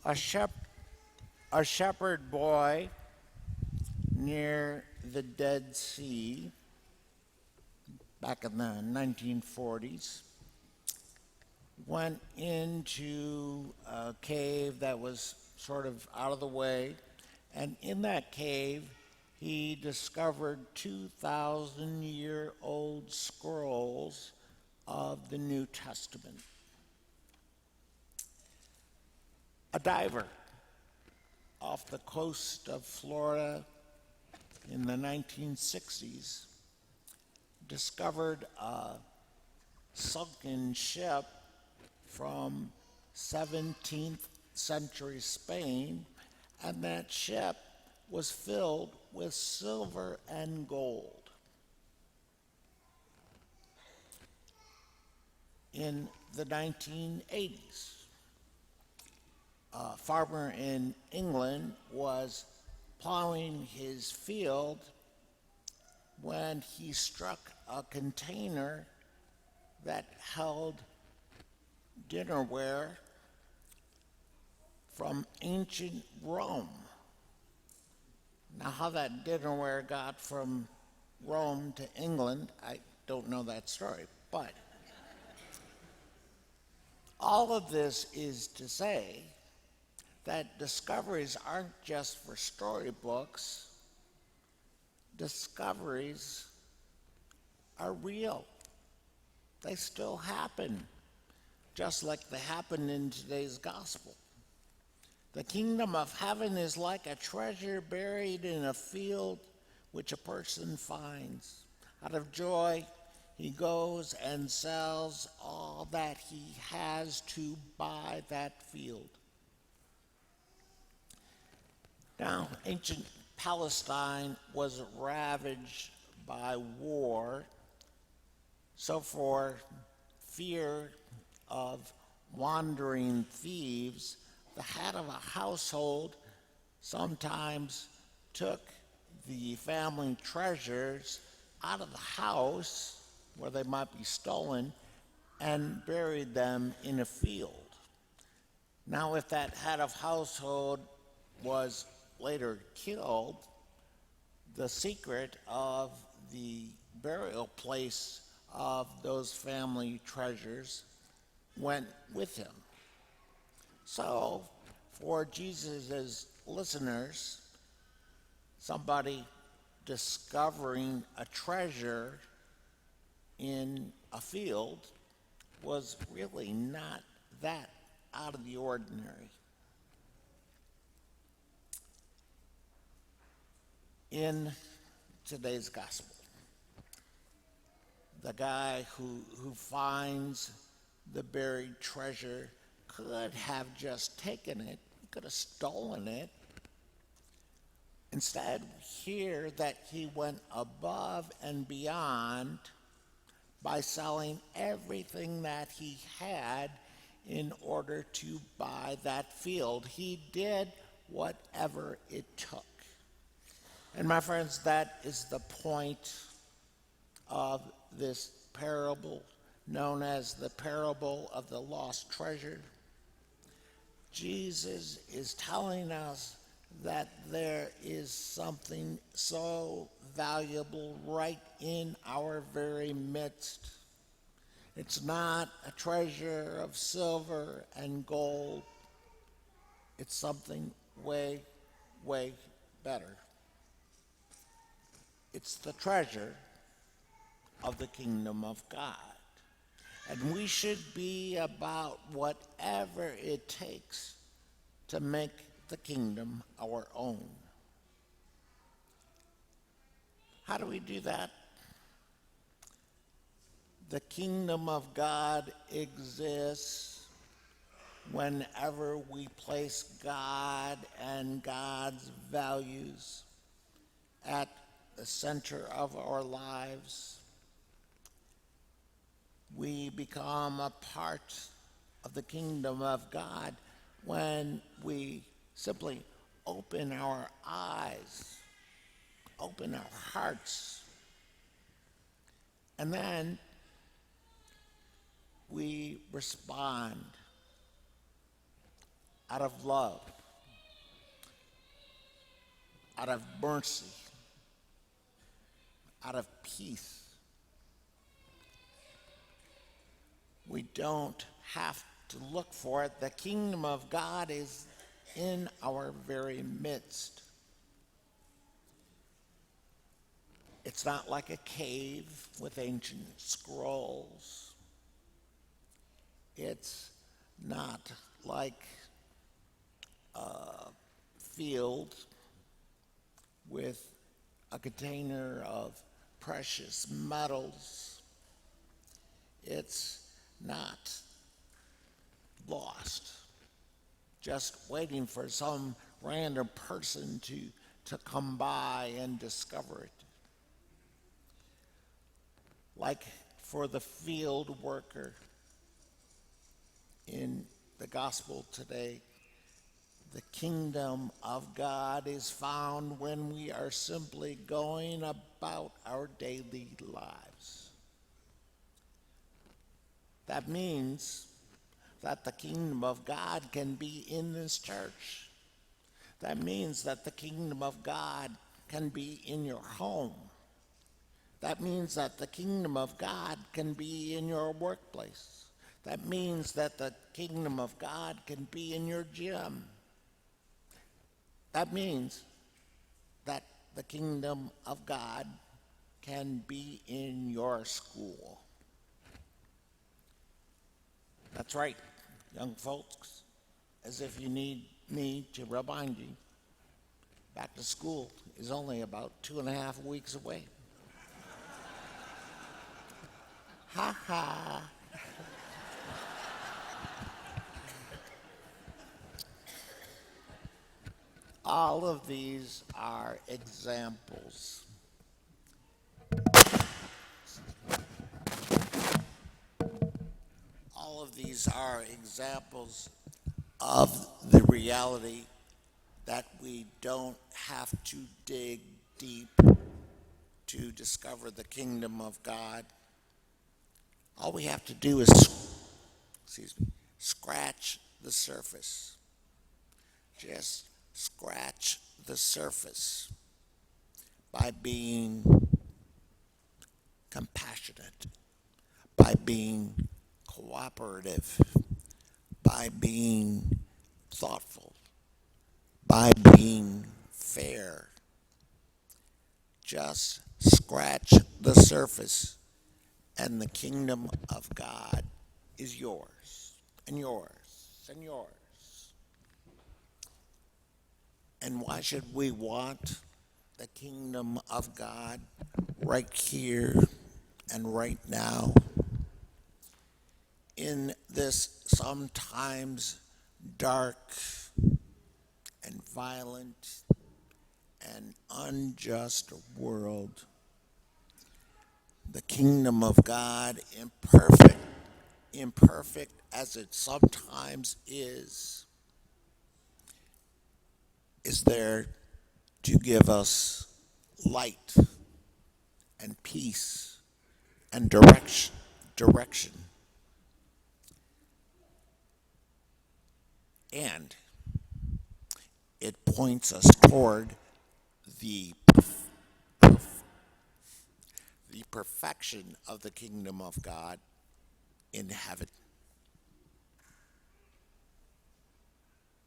A, a shepherd boy near the Dead Sea back in the 1940s went into a cave that was sort of out of the way, and in that cave he discovered 2,000-year-old scrolls of the New Testament. A diver off the coast of Florida in the 1960s discovered a sunken ship from 17th century Spain, and that ship was filled with silver and gold. In the 1980s, a farmer in England was plowing his field when he struck a container that held dinnerware from ancient Rome. Now, how that dinnerware got from Rome to England, I don't know that story, but all of this is to say that discoveries aren't just for storybooks. Discoveries are real. They still happen, just like they happen in today's gospel. The kingdom of heaven is like a treasure buried in a field which a person finds. Out of joy, he goes and sells all that he has to buy that field. Now, ancient Palestine was ravaged by war, so for fear of wandering thieves, the head of a household sometimes took the family treasures out of the house where they might be stolen and buried them in a field. Now, if that head of household was later killed, the secret of the burial place of those family treasures went with him. So, for Jesus' listeners, somebody discovering a treasure in a field was really not that out of the ordinary. In today's gospel, the guy who finds the buried treasure could have just taken it, could have stolen it. Instead, we hear that he went above and beyond by selling everything that he had in order to buy that field. He did whatever it took. And my friends, that is the point of this parable known as the parable of the lost treasure. Jesus is telling us that there is something so valuable right in our very midst. It's not a treasure of silver and gold. It's something way, way better. It's the treasure of the kingdom of God. And we should be about whatever it takes to make the kingdom our own. How do we do that? The kingdom of God exists whenever we place God and God's values at the center of our lives. We become a part of the kingdom of God when we simply open our eyes, open our hearts, and then we respond out of love, out of mercy, out of peace. We don't have to look for it. The kingdom of God is in our very midst. It's not like a cave with ancient scrolls. It's not like a field with a container of precious metals. It's not lost, just waiting for some random person to come by and discover it. Like for the field worker in the gospel today, the kingdom of God is found when we are simply going about our daily lives. That means that the kingdom of God can be in this church. That means that the kingdom of God can be in your home. That means that the kingdom of God can be in your workplace. That means that the kingdom of God can be in your gym. That means that the kingdom of God can be in your school. That's right, young folks, as if you need me to remind you, back to school is only about 2.5 weeks away. Ha ha. All of these are examples. All of these are examples of the reality that we don't have to dig deep to discover the kingdom of God. All we have to do is, scratch the surface. Just scratch the surface by being compassionate, by being cooperative, by being thoughtful, by being fair. Just scratch the surface, and the kingdom of God is yours, and yours, and yours. And why should we want the kingdom of God right here and right now? In this sometimes dark and violent and unjust world, the kingdom of God, imperfect as it sometimes is there to give us light and peace and direction. And it points us toward the the perfection of the kingdom of God in heaven.